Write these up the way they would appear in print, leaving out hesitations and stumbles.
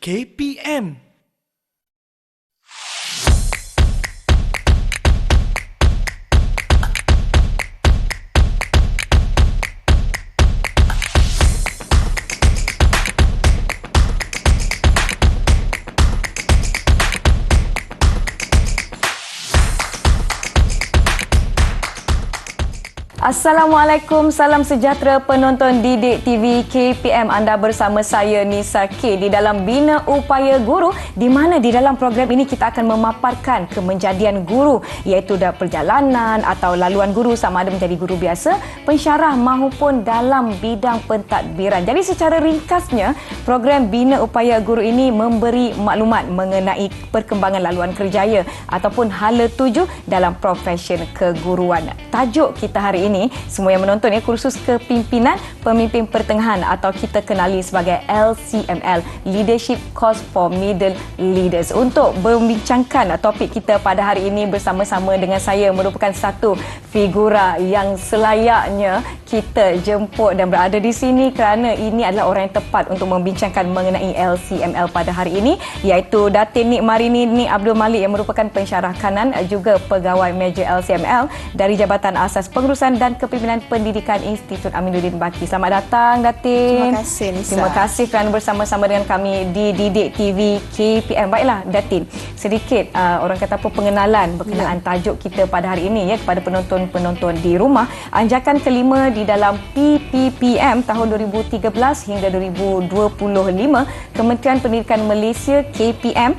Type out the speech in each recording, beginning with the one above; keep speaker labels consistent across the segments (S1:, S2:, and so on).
S1: KPM.
S2: Assalamualaikum, salam sejahtera penonton Didik TV KPM. Anda bersama saya Nisa K di dalam Bina Upaya Guru, di mana di dalam program ini kita akan memaparkan kemenjadian guru, iaitu perjalanan atau laluan guru sama ada menjadi guru biasa, pensyarah maupun dalam bidang pentadbiran. Jadi secara ringkasnya, program Bina Upaya Guru ini memberi maklumat mengenai perkembangan laluan kerjaya ataupun hala tuju dalam profesyen keguruan. Tajuk kita hari ini, semua yang menonton kursus kepimpinan pemimpin pertengahan atau kita kenali sebagai LCML, Leadership Course for Middle Leaders. Untuk membincangkan topik kita pada hari ini bersama-sama dengan saya merupakan satu figura yang selayaknya kita jemput dan berada di sini kerana ini adalah orang yang tepat untuk membincangkan mengenai LCML pada hari ini, iaitu Datin Nik Marini Nik Abdul Malik yang merupakan pensyarah kanan juga pegawai meja LCML dari Jabatan Asas Pengurusan dan Kepimpinan Pendidikan Institut Aminuddin Baki. Selamat datang Datin.
S3: Terima kasih Nisa.
S2: Terima kasih kerana bersama-sama dengan kami di Didik TV KPM. Baiklah Datin, sedikit orang kata apa pengenalan berkenaan tajuk kita pada hari ini kepada penonton-penonton di rumah. Anjakan kelima di dalam PPPM tahun 2013 hingga 2025, Kementerian Pendidikan Malaysia KPM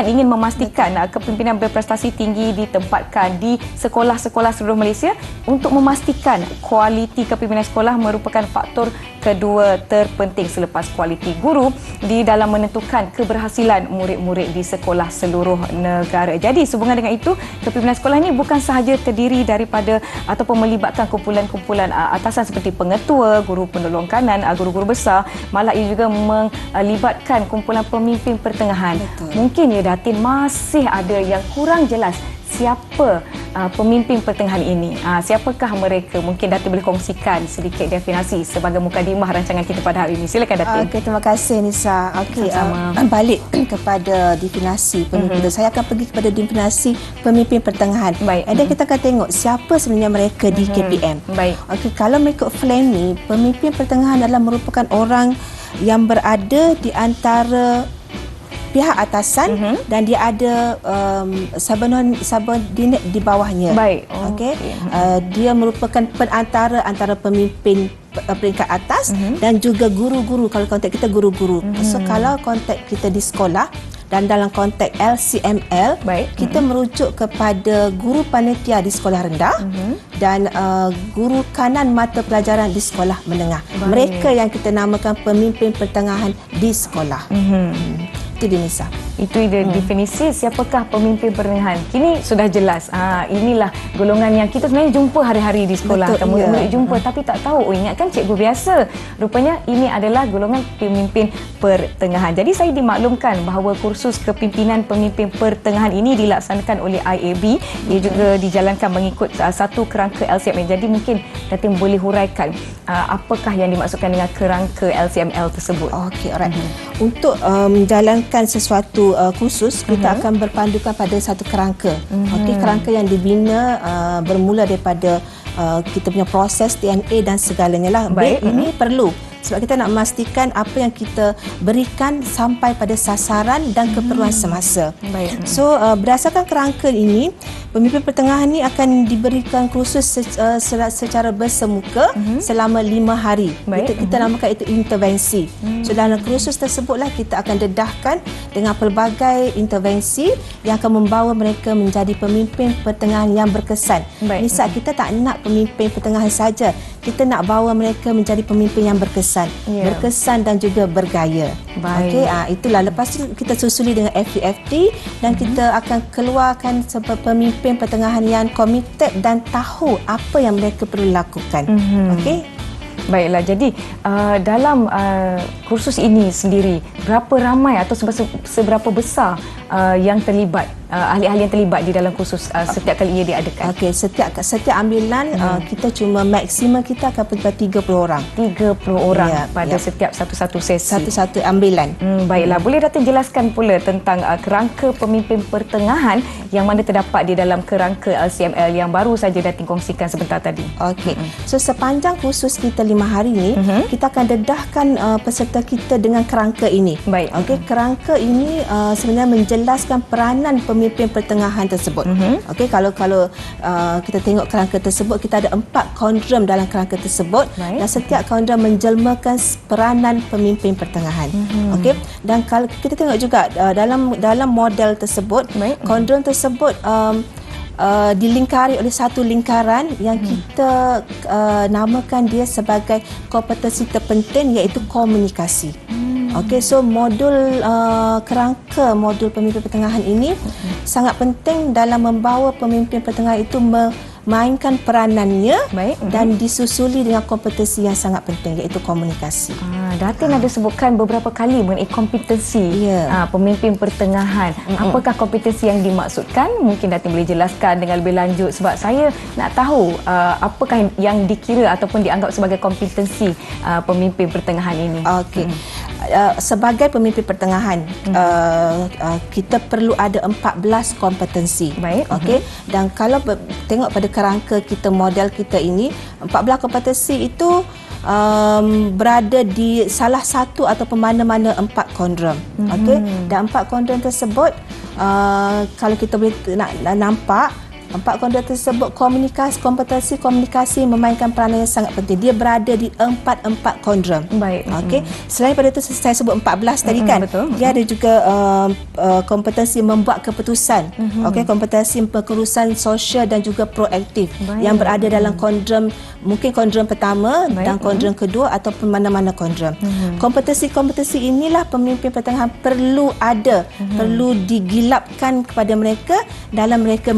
S2: ingin memastikan kepimpinan berprestasi tinggi ditempatkan di sekolah-sekolah seluruh Malaysia untuk memastikan kualiti kepimpinan sekolah merupakan faktor kedua terpenting selepas kualiti guru di dalam menentukan keberhasilan murid-murid di sekolah seluruh negara. Jadi sehubungan dengan itu, kepimpinan sekolah ini bukan sahaja terdiri daripada ataupun melibatkan kumpulan-kumpulan atasan seperti pengetua, guru penolong kanan, guru-guru besar, malah ia juga melibatkan kumpulan pemimpin pertengahan.
S3: Betul.
S2: Mungkin Datin masih ada yang kurang jelas siapa pemimpin pertengahan ini. Siapakah mereka? Mungkin Datin boleh kongsikan sedikit definisi sebagai mukadimah rancangan kita pada hari ini. Silakan Datin.
S3: Okey, terima kasih Nisa. Okey, balik kepada definisi pemimpin. Saya akan pergi kepada definisi pemimpin pertengahan.
S2: Baik.
S3: Dan kita akan tengok siapa sebenarnya mereka di KPM.
S2: Baik.
S3: Okey, kalau mengikut Fleming, pemimpin pertengahan adalah merupakan orang yang berada di antara pihak atasan dan dia ada subordinate di bawahnya.
S2: Baik.
S3: Okey. Dia merupakan penantara antara pemimpin peringkat atas dan juga guru-guru. Kalau konteks kita guru-guru. So kalau konteks kita di sekolah dan dalam konteks LCML, kita merujuk kepada guru panitia di sekolah rendah dan guru kanan mata pelajaran di sekolah menengah. Mereka yang kita namakan pemimpin pertengahan di sekolah. Itu dia Nisa.
S2: Itu definisi siapakah pemimpin pertengahan. Kini sudah jelas. Inilah golongan yang kita sebenarnya jumpa hari-hari di sekolah. Murid-murid jumpa tapi tak tahu. Ingatkan cikgu biasa. Rupanya ini adalah golongan pemimpin pertengahan. Jadi saya dimaklumkan bahawa kursus kepimpinan pemimpin pertengahan ini dilaksanakan oleh IAB. Ia juga dijalankan mengikut satu kerangka LCML. Jadi mungkin Datin boleh huraikan apakah yang dimaksudkan dengan kerangka LCML tersebut.
S3: Okey, alright. Untuk menjalankan sesuatu kursus, kita akan berpandukan pada satu kerangka. Okey, kerangka yang dibina bermula daripada kita punya proses TNA dan segalanya lah.
S2: Baik.
S3: Ini perlu sebab kita nak memastikan apa yang kita berikan sampai pada sasaran dan keperluan semasa.
S2: Baik.
S3: So berdasarkan kerangka ini, pemimpin pertengahan ini akan diberikan kursus secara bersemuka selama 5 hari. Kita namakan itu intervensi. So dalam kursus tersebutlah kita akan dedahkan dengan pelbagai intervensi yang akan membawa mereka menjadi pemimpin pertengahan yang berkesan. Misal kita tak nak pemimpin pertengahan saja, kita nak bawa mereka menjadi pemimpin yang berkesan, berkesan dan juga bergaya. Okey, itulah. Lepas tu kita susuli dengan FDFT dan kita akan keluarkan pemimpin pertengahan yang komited dan tahu apa yang mereka perlu lakukan. Okey.
S2: Baiklah, jadi dalam kursus ini sendiri, berapa ramai atau seberapa besar yang terlibat ahli-ahli yang terlibat di dalam kursus setiap kali ia diadakan?
S3: Okey, setiap ambilan kita cuma maksimum kita akan berjumpa 30 orang.
S2: 30 orang pada setiap satu-satu sesi.
S3: Satu-satu ambilan.
S2: Baiklah, boleh Datin jelaskan pula tentang kerangka pemimpin pertengahan yang mana terdapat di dalam kerangka LCML yang baru saja Datin kongsikan sebentar tadi.
S3: Okey. So sepanjang kursus kita 5 hari ni, kita akan dedahkan peserta kita dengan kerangka ini.
S2: Baik.
S3: Okey, kerangka ini sebenarnya menjelaskan peranan pemimpin pertengahan tersebut. Okey, kalau kita tengok kerangka tersebut, kita ada 4 kondom dalam kerangka tersebut.
S2: Baik.
S3: Dan setiap kondom menjelmakan peranan pemimpin pertengahan. Okey, dan kalau kita tengok juga dalam model tersebut, kondom tersebut dilingkari oleh satu lingkaran yang kita namakan dia sebagai kompetensi terpenting, iaitu komunikasi. Okey, so modul kerangka modul pemimpin pertengahan ini sangat penting dalam membawa pemimpin pertengahan itu memainkan peranannya dan disusuli dengan kompetensi yang sangat penting, iaitu komunikasi.
S2: Datin ada sebutkan beberapa kali mengenai kompetensi pemimpin pertengahan. Apakah kompetensi yang dimaksudkan? Mungkin Datin boleh jelaskan dengan lebih lanjut, sebab saya nak tahu apakah yang dikira ataupun dianggap sebagai kompetensi pemimpin pertengahan ini.
S3: Okey. Sebagai pemimpin pertengahan, kita perlu ada 14 kompetensi.
S2: Baik.
S3: Okey. Dan kalau tengok pada kerangka kita, model kita ini, 14 kompetensi itu berada di salah satu ataupun mana-mana 4 kondom. Okey. Dan 4 kondom tersebut, kalau kita boleh nak nampak, 4 kondom tersebut kompetensi komunikasi memainkan peranan yang sangat penting. Dia berada di 4 kondom.
S2: Baik.
S3: Okey. Selain pada itu, saya sebut 14 tadi kan.
S2: Betul.
S3: Dia ada juga kompetensi membuat keputusan. Okey, kompetensi pengurusan sosial dan juga proaktif. yang berada dalam kondom, mungkin kondom pertama dan kondom kedua ataupun mana-mana kondom. Kompetensi-kompetensi inilah pemimpin pertengahan perlu ada, perlu digilapkan kepada mereka dalam mereka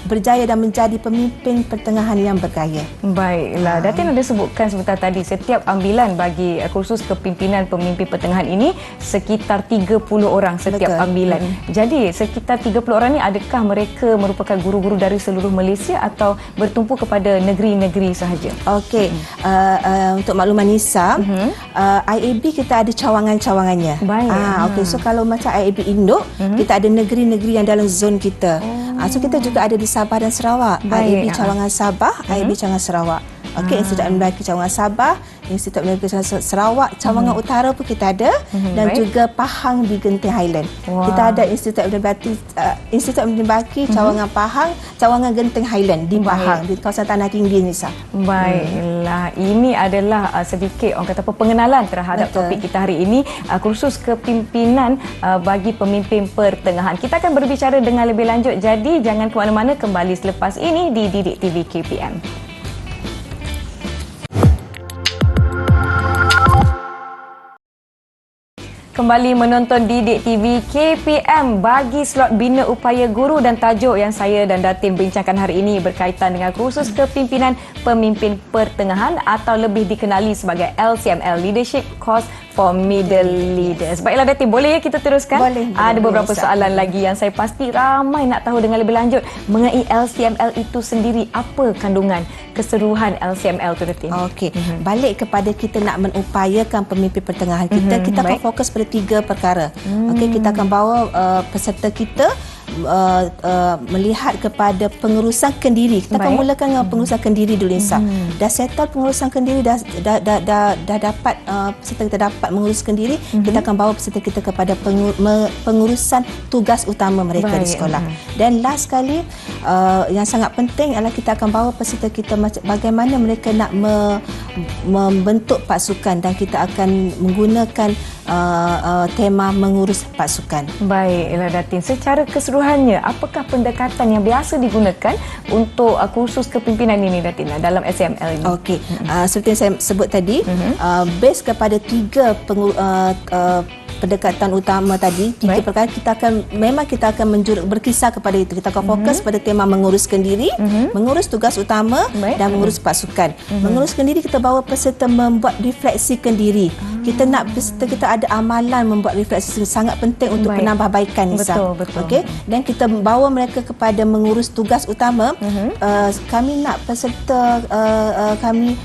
S3: berjaya dan menjadi pemimpin pertengahan yang bergaya.
S2: Baiklah, Datin ada sebutkan sebentar tadi, setiap ambilan bagi kursus kepimpinan pemimpin pertengahan ini sekitar 30 orang setiap ambilan. Jadi sekitar 30 orang ni, adakah mereka merupakan guru-guru dari seluruh Malaysia atau bertumpu kepada negeri-negeri sahaja? Okey,
S3: untuk makluman Nisa, IAB kita ada cawangan-cawangannya.
S2: Baik.
S3: Okey, so kalau macam IAB Induk, kita ada negeri-negeri yang dalam zon kita. So kita juga ada di Sabah dan Sarawak. IAB Cawangan Sabah, IAB Cawangan Sarawak. Okey, Institut Mendaki Cawangan Sabah, Institut Mendaki Cawangan Sarawak, Cawangan Utara pun kita ada, dan juga Pahang di Genting Highland. Kita ada Institut Mendaki Cawangan Pahang, Cawangan Genting Highland di Pahang, di kawasan Tanah Tinggi, Nisa.
S2: Baiklah, ini adalah sedikit orang kata pengenalan terhadap topik kita hari ini, kursus kepimpinan bagi pemimpin pertengahan. Kita akan berbicara dengan lebih lanjut, jadi jangan ke mana-mana, kembali selepas ini di Didik TV KPM. Kembali menonton Didik TV KPM bagi slot Bina Upaya Guru, dan tajuk yang saya dan Datin bincangkan hari ini berkaitan dengan kursus kepimpinan pemimpin pertengahan atau lebih dikenali sebagai LCML, Leadership Course for Middle Leaders. Baiklah Datin, boleh ya kita teruskan?
S3: Boleh.
S2: Ada beberapa soalan lagi yang saya pasti ramai nak tahu dengan lebih lanjut mengenai LCML itu sendiri. Apa kandungan keseluruhan LCML tu Datin?
S3: Okey, balik kepada kita nak mengupayakan pemimpin pertengahan kita, kita akan fokus pada 3 perkara. Okey, kita akan bawa peserta kita melihat kepada pengurusan kendiri. Kita akan mulakan dengan pengurusan kendiri dulu, Insa. Dah settle pengurusan kendiri, dah dapat peserta kita dapat mengurus kendiri, kita akan bawa peserta kita kepada pengurusan tugas utama mereka di sekolah. Dan last sekali, yang sangat penting adalah kita akan bawa peserta kita bagaimana mereka nak membentuk pasukan, dan kita akan menggunakan tema mengurus pasukan.
S2: Baiklah Datin, secara keseluruhannya apakah pendekatan yang biasa digunakan untuk kursus kepimpinan ini Datin dalam SML ini?
S3: Okey, seperti yang saya sebut tadi, base kepada 3 pendekatan utama tadi, 3 perkara kita akan berkisar kepada itu. Kita akan fokus pada tema menguruskan diri, mengurus tugas utama dan mengurus pasukan. Menguruskan diri, kita bawa peserta membuat refleksikan diri. Kita nak peserta kita ada amalan membuat refleksi, sangat penting untuk penambahbaikan, Nisa.
S2: Betul.
S3: Okey, dan kita bawa mereka kepada mengurus tugas utama. Kami nak peserta kami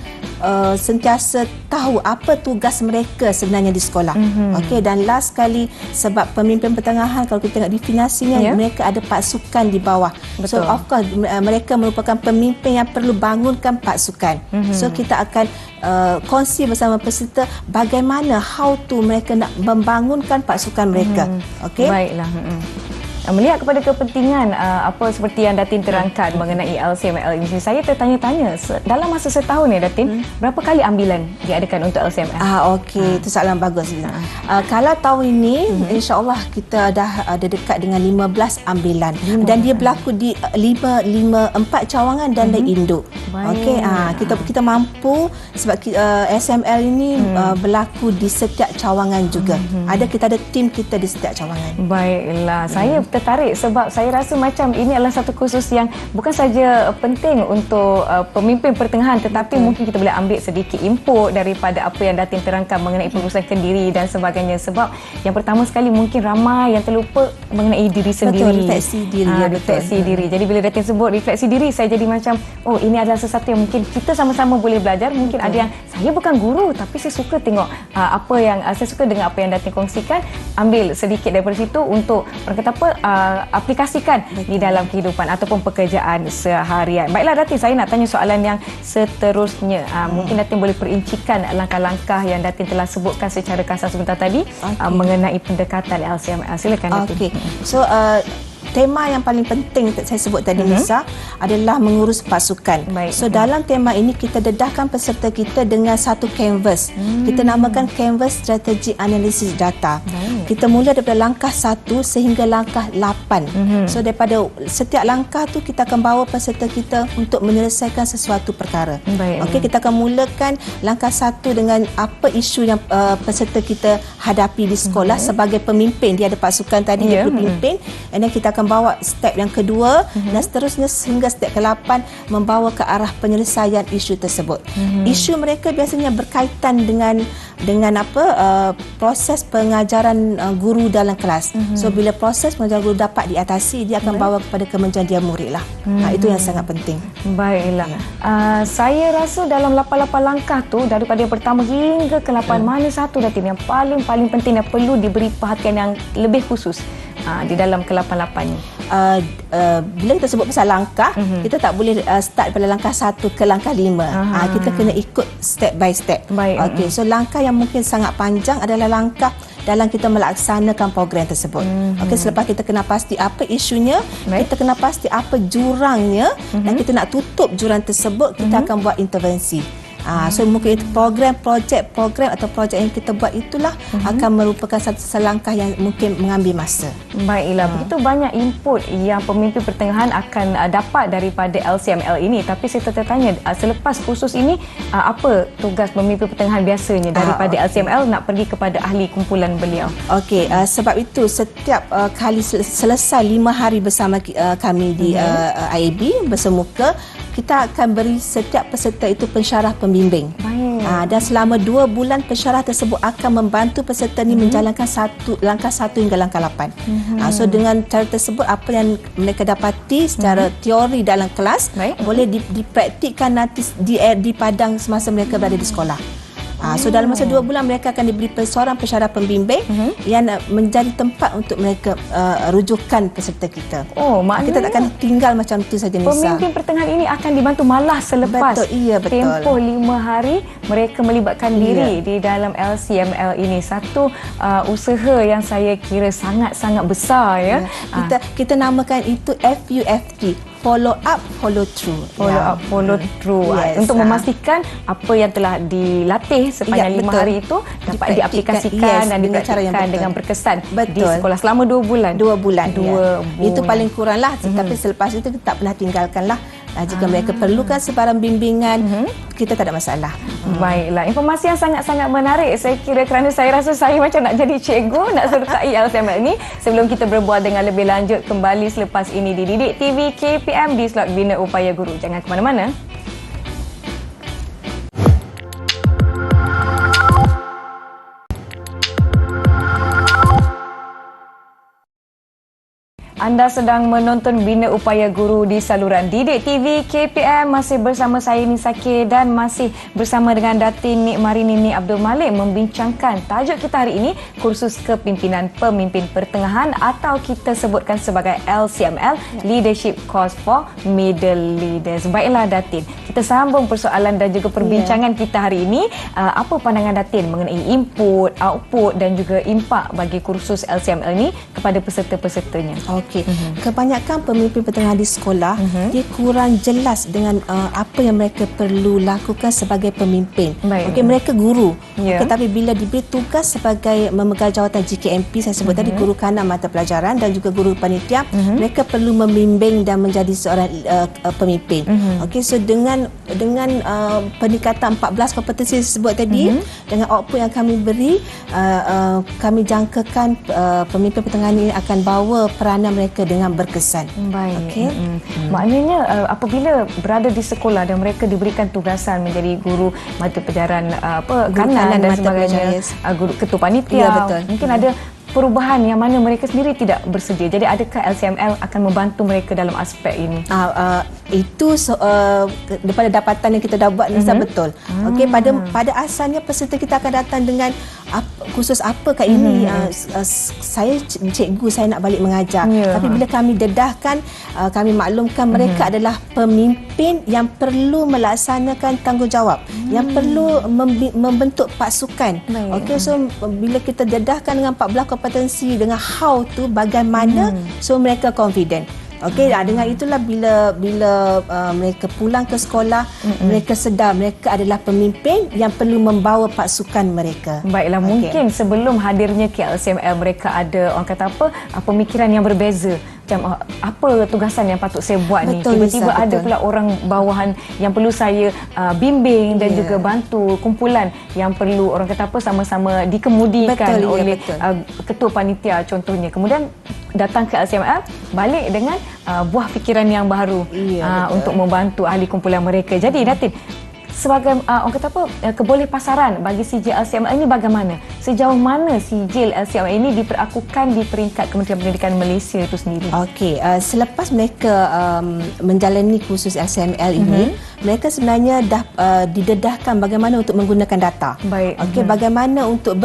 S3: sentiasa tahu apa tugas mereka sebenarnya di sekolah. Okey, dan last sekali, sebab pemimpin pertengahan, kalau kita tengok definisinya, mereka ada pasukan di bawah. So of course mereka merupakan pemimpin yang perlu bangunkan pasukan. So kita akan kongsi bersama peserta bagaimana how to mereka nak membangunkan pasukan mereka. Okey.
S2: Baiklah. Melihat kepada kepentingan apa seperti yang Datin terangkan mengenai LCML ini, saya tertanya-tanya dalam masa setahun ni, Datin, berapa kali ambilan diadakan untuk LCML?
S3: Okey, itu soalan bagus. Kalau tahun ini insya-Allah kita dah ada dekat dengan 15 ambilan dan dia berlaku di 4 cawangan dan di induk. Okey, kita mampu sebab SML ini berlaku di setiap cawangan juga. Kita ada tim kita di setiap cawangan.
S2: Baiklah, saya tertarik sebab saya rasa macam ini adalah satu kursus yang bukan saja penting untuk pemimpin pertengahan, tetapi mungkin kita boleh ambil sedikit input daripada apa yang Datin terangkan mengenai pengurusan diri dan sebagainya. Sebab yang pertama sekali mungkin ramai yang terlupa mengenai diri sendiri.
S3: Betul, refleksi diri.
S2: Refleksi diri. Jadi bila Datin sebut refleksi diri, saya jadi macam, oh, ini adalah sesuatu yang mungkin kita sama-sama boleh belajar. Mungkin ada yang, saya bukan guru tapi saya suka tengok apa yang saya suka dengan apa yang Datin kongsikan, ambil sedikit daripada situ untuk orang kata apa, aplikasikan di dalam kehidupan ataupun pekerjaan seharian. Baiklah Datin, saya nak tanya soalan yang seterusnya. Mungkin Datin boleh perincikan langkah-langkah yang Datin telah sebutkan secara kasar sebentar tadi mengenai pendekatan LCML. Silakan Datin.
S3: Okey. So tema yang paling penting saya sebut tadi, Nisa, adalah mengurus pasukan. So dalam tema ini kita dedahkan peserta kita dengan satu canvas. Kita namakan canvas strategi analisis data. Kita mula daripada langkah 1 sehingga langkah 8. So daripada setiap langkah tu kita akan bawa peserta kita untuk menyelesaikan sesuatu perkara. Okey, kita akan mulakan langkah 1 dengan apa isu yang peserta kita hadapi di sekolah sebagai pemimpin. Dia ada pasukan tadi, dia berpimpin. And then kita akan bawa step yang kedua dan seterusnya sehingga step ke-8 membawa ke arah penyelesaian isu tersebut. Isu mereka biasanya berkaitan dengan proses pengajaran guru dalam kelas. So bila proses pengajaran guru dapat diatasi, dia akan bawa kepada kemenjadian murid lah. Itu yang sangat penting.
S2: Baiklah. Saya rasa dalam 8 langkah tu, daripada yang pertama hingga ke-8, mana satu Datin yang paling penting dan perlu diberi perhatian yang lebih khusus di dalam ke-8 ni?
S3: Bila kita sebut pasal langkah, kita tak boleh start pada langkah 1 ke langkah 5. Kita kena ikut step by step. Okey, so langkah yang mungkin sangat panjang adalah langkah dalam kita melaksanakan program tersebut. Okey, selepas kita kena pasti apa isunya, kita kena pasti apa jurangnya, dan kita nak tutup jurang tersebut, kita akan buat intervensi. So mungkin itu program atau projek yang kita buat itulah akan merupakan satu selangkah yang mungkin mengambil masa.
S2: Baiklah, begitu banyak input yang pemimpin pertengahan akan dapat daripada LCML ini. Tapi saya tertanya, selepas kursus ini, apa tugas pemimpin pertengahan biasanya daripada LCML nak pergi kepada ahli kumpulan beliau? Okey,
S3: sebab itu setiap kali selesai 5 hari bersama kami di IAB bersemuka, kita akan beri setiap peserta itu pensyarah pembimbing. Dan selama 2 bulan pensyarah tersebut akan membantu peserta ini menjalankan langkah 1 hingga langkah 8. So dengan cara tersebut, apa yang mereka dapati secara teori dalam kelas boleh dipraktikkan nanti di padang semasa mereka berada di sekolah. So dalam masa 2 bulan mereka akan diberi seorang pensyarah pembimbing yang menjadi tempat untuk mereka rujukan peserta kita.
S2: Maknanya
S3: kita tak akan tinggal macam tu saja, Nisa.
S2: Pemimpin pertengahan ini akan dibantu malah selepas tempoh 5 hari mereka melibatkan diri di dalam LCML ini. Satu usaha yang saya kira sangat-sangat besar ya.
S3: Kita namakan itu FUFT. Follow up, follow through.
S2: Follow through. Untuk memastikan apa yang telah dilatih sepanjang 5 hari itu dapat diaplikasikan dan dipraktikkan dengan berkesan di sekolah selama 2 bulan.
S3: 2 bulan. Itu paling kurang lah. Tapi selepas itu kita tak pernah tinggalkan lah. Jika mereka perlukan sebarang bimbingan, kita tak ada masalah.
S2: Baiklah, informasi yang sangat-sangat menarik. Saya kira kerana saya rasa saya macam nak jadi cikgu, nak sertai LCML ni. Sebelum kita berbual dengan lebih lanjut, kembali selepas ini di Didik TV KPM di slot Bina Upaya Guru. Jangan ke mana-mana. Anda sedang menonton Bina Upaya Guru di saluran Didik TV KPM. Masih bersama saya Nisa K dan masih bersama dengan Datin Nik Marini Nik Abdul Malik membincangkan tajuk kita hari ini, kursus kepimpinan pemimpin pertengahan atau kita sebutkan sebagai LCML, Leadership Course for Middle Leaders. Baiklah Datin, kita sambung persoalan dan juga perbincangan kita hari ini. Apa pandangan Datin mengenai input, output dan juga impak bagi kursus LCML ini kepada peserta-pesertanya?
S3: Okey. Kebanyakan pemimpin pertengahan di sekolah dia kurang jelas dengan apa yang mereka perlu lakukan sebagai pemimpin. Okey, mereka guru. Okey, tapi bila diberi tugas sebagai memegang jawatan GKMP, saya sebut tadi guru kanan mata pelajaran dan juga guru panitia, mereka perlu membimbing dan menjadi seorang pemimpin. Okey, so dengan peningkatan 14 kompetensi sebut tadi, dengan output yang kami beri, kami jangkakan pemimpin pertengahan ini akan bawa peranan mereka dengan berkesan.
S2: Baik.
S3: Okey.
S2: Maknanya apabila berada di sekolah dan mereka diberikan tugasan menjadi guru mata pelajaran kanan dan sebagainya, guru ketua panitia,
S3: ya, betul.
S2: Mungkin ada perubahan yang mana mereka sendiri tidak bersedia. Jadi adakah LCML akan membantu mereka dalam aspek ini?
S3: Itu daripada dapatan yang kita dah buat, Nisa, betul. Okey, pada asalnya peserta kita akan datang dengan khusus apa kat ini. Saya cikgu, saya nak balik mengajar. Tapi bila kami dedahkan, kami maklumkan mereka adalah pemimpin yang perlu melaksanakan tanggungjawab, yang perlu membentuk pasukan. Okey, so bila kita dedahkan dengan 14 kompetensi, dengan how tu bagaimana, so mereka confident. Okey, dengan itulah bila mereka pulang ke sekolah, mereka sedar mereka adalah pemimpin yang perlu membawa pasukan mereka.
S2: Baiklah, mungkin sebelum hadirnya KLCML mereka ada orang kata pemikiran yang berbeza. Macam apa tugasan yang patut saya buat ni? Tiba-tiba ada pula orang bawahan yang perlu saya bimbing dan juga bantu, kumpulan yang perlu orang kata sama-sama dikemudikan oleh ketua panitia contohnya. Kemudian datang ke LCML balik dengan buah fikiran yang baru untuk membantu ahli kumpulan mereka. Jadi Datin, sebagai orang kata kebolehpasaran bagi sijil LCML ini bagaimana? Sejauh mana sijil LCML ini diperakukan di peringkat Kementerian Pendidikan Malaysia itu sendiri? Okey,
S3: selepas mereka menjalani kursus LCML ini, mereka sebenarnya dah didedahkan bagaimana untuk menggunakan data.
S2: Baik.
S3: Okey, bagaimana untuk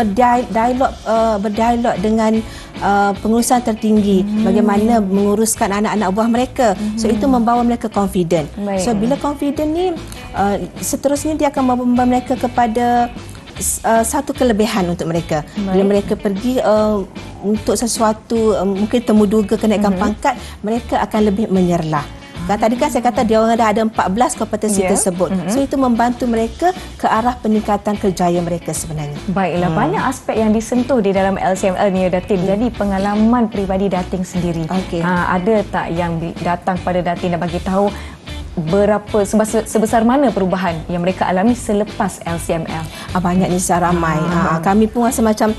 S3: berdialog dengan pengurusan tertinggi, bagaimana menguruskan anak-anak buah mereka. So itu membawa mereka confident. So bila confident ni, seterusnya dia akan membawa mereka kepada satu kelebihan untuk mereka. Bila mereka pergi untuk sesuatu, mungkin temu duga kenaikan pangkat, mereka akan lebih menyerlah. Tadi kan saya kata dia orang dah ada 14 kompetensi tersebut. So itu membantu mereka ke arah peningkatan kerjaya mereka sebenarnya.
S2: Baiklah, banyak aspek yang disentuh di dalam LCML ni Datin. Jadi pengalaman peribadi Datin sendiri. Ada tak yang datang pada Datin dan bagi tahu sebesar mana perubahan yang mereka alami selepas LCML?
S3: Banyak, Nisa, ramai. Kami pun rasa macam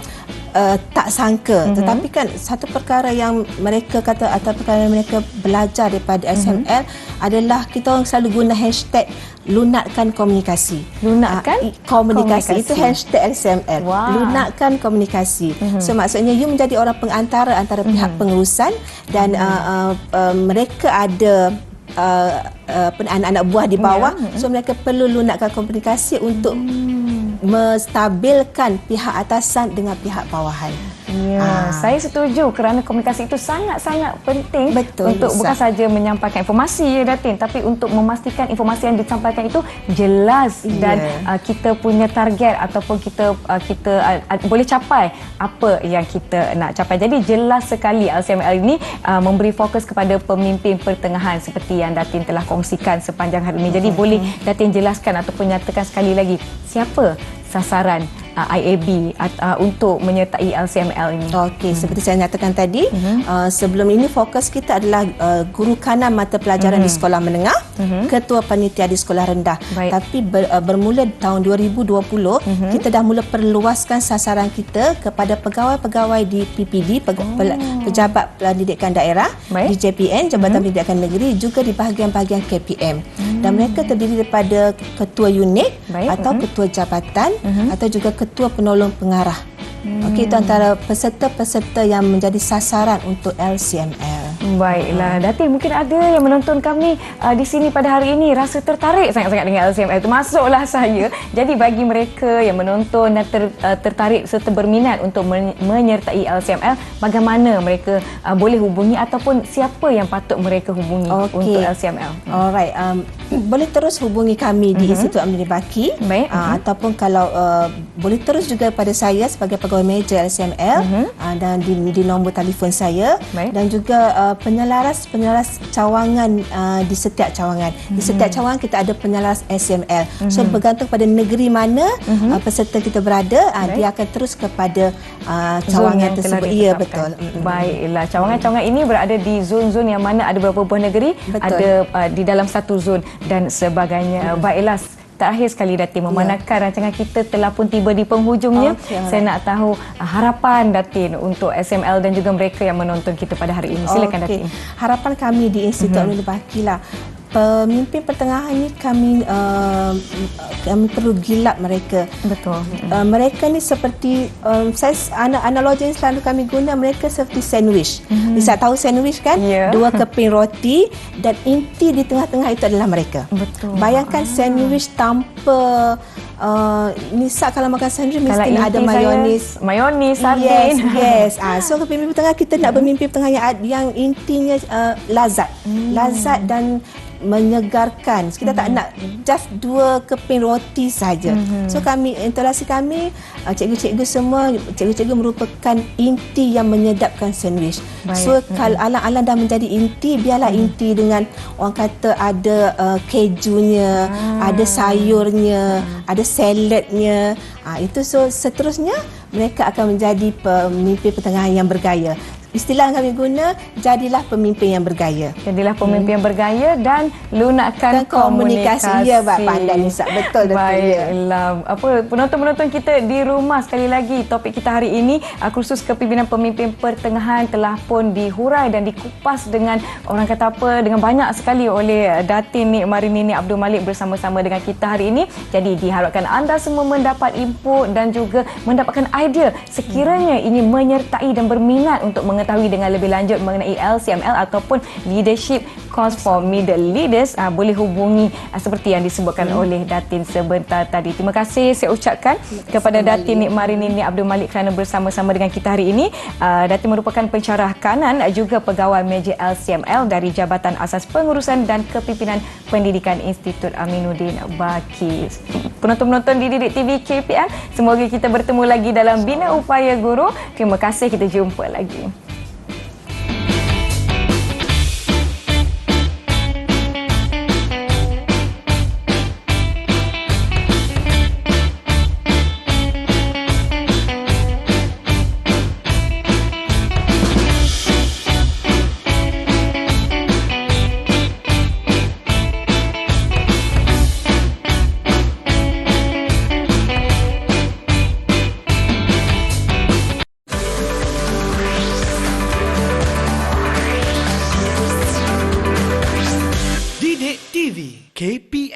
S3: tak sangka. Tetapi kan satu perkara yang mereka kata atau perkara yang mereka belajar daripada LCML adalah kita orang selalu guna hashtag lunakkan komunikasi.
S2: Lunakkan
S3: komunikasi. Itu hashtag LCML. Lunakkan komunikasi. So maksudnya you menjadi orang pengantara antara pihak pengurusan dan mereka ada anak-anak buah di bawah. So mereka perlu lunakkan komunikasi untuk menstabilkan pihak atasan dengan pihak bawahan.
S2: Saya setuju kerana komunikasi itu sangat-sangat penting. Untuk bukan saja menyampaikan informasi Datin, tapi untuk memastikan informasi yang disampaikan itu jelas dan kita punya target ataupun kita boleh capai apa yang kita nak capai. Jadi jelas sekali LCML ini memberi fokus kepada pemimpin pertengahan seperti yang Datin telah kongsikan sepanjang hari ini. Jadi boleh Datin jelaskan ataupun nyatakan sekali lagi siapa sasaran IAB untuk menyertai LCML ini?
S3: Okey, seperti saya nyatakan tadi, sebelum ini fokus kita adalah guru kanan mata pelajaran di sekolah menengah. ketua panitia di sekolah rendah.
S2: Baik.
S3: Tapi bermula tahun 2020 kita dah mula perluaskan sasaran kita kepada pegawai-pegawai di PPD, Pejabat Pendidikan Daerah,
S2: Baik.
S3: di JPN, Jabatan Pendidikan Negeri, juga di bahagian-bahagian KPM. Dan mereka terdiri daripada ketua unit
S2: Baik.
S3: atau ketua jabatan atau juga ketua penolong pengarah. Okey, itu antara peserta-peserta yang menjadi sasaran untuk LCML.
S2: Baiklah, Datin, mungkin ada yang menonton kami di sini pada hari ini rasa tertarik sangat-sangat dengan LCML, termasuklah saya. Jadi bagi mereka yang menonton dan tertarik serta berminat untuk menyertai LCML, bagaimana mereka boleh hubungi ataupun siapa yang patut mereka hubungi untuk LCML?
S3: Alright, boleh terus hubungi kami di Institut Amin Baki.
S2: Baik.
S3: Ataupun kalau boleh terus juga pada saya sebagai pegawai meja LCML dan di nombor telefon saya.
S2: Baik.
S3: Dan juga penyelaras cawangan di setiap cawangan. Di setiap cawangan kita ada penyelaras LCML. So bergantung pada negeri mana peserta kita berada, dia akan terus kepada cawangan tersebut. Ya, betul.
S2: Baiklah, cawangan-cawangan ini berada di zon-zon yang mana ada beberapa buah negeri, ada di dalam satu zon dan sebagainya. Baiklah, terakhir sekali Datin, memandangkan rancangan kita telah pun tiba di penghujungnya. Saya nak tahu harapan Datin untuk SML dan juga mereka yang menonton kita pada hari ini. Silakan Datin.
S3: Harapan kami di Institut Amin Baki lah, pemimpin pertengahan ini kami perlu gilap mereka.
S2: Betul.
S3: Mereka ni seperti analogi yang selalu kami guna, mereka seperti sandwich. Bisa tahu sandwich kan?
S2: Ya.
S3: Dua keping roti dan inti di tengah-tengah itu adalah mereka.
S2: Betul.
S3: Bayangkan sandwich tanpa Nisa kalau makan sandwich mesti ada mayonis.
S2: Mayonis, sardin.
S3: Yes. So pemimpin pertengahan kita nak bermimpi pertengahan yang intinya lazat. Lazat dan menyegarkan. Kita tak nak just dua keping roti saja. So interaksi kami, cikgu-cikgu semua, cikgu-cikgu merupakan inti yang menyedapkan sandwich.
S2: Baik.
S3: So kalau alang-alang dah menjadi inti, biarlah inti dengan orang kata ada kejunya, ada sayurnya, ada saladnya. Itu so seterusnya mereka akan menjadi pemimpin pertengahan yang bergaya. Istilah yang kami guna, jadilah pemimpin yang bergaya.
S2: Jadilah pemimpin yang bergaya dan lunakkan komunikasi.
S3: Ya, pandai Nisa. Betul.
S2: Baiklah. Penonton-penonton kita di rumah, sekali lagi topik kita hari ini, kursus kepimpinan pemimpin pertengahan telah pun dihurai dan dikupas dengan orang kata apa, dengan banyak sekali oleh Datin Nik Marinini Abdul Malik bersama-sama dengan kita hari ini. Jadi diharapkan anda semua mendapat input dan juga mendapatkan idea sekiranya ingin menyertai dan berminat untuk mengetahui dengan lebih lanjut mengenai LCML ataupun Leadership Course for Middle Leaders, boleh hubungi seperti yang disebutkan oleh Datin sebentar tadi. Terima kasih saya ucapkan kepada Datin Nik Marinini Abdul Malik kerana bersama-sama dengan kita hari ini. Datin merupakan pensyarah kanan juga pegawai meja LCML dari Jabatan Asas Pengurusan dan Kepimpinan Pendidikan Institut Aminuddin Baki. Penonton-penonton di Didik TV KPM, semoga kita bertemu lagi dalam Bina Upaya Guru. Terima kasih, kita jumpa lagi.
S1: Didik TV KPM.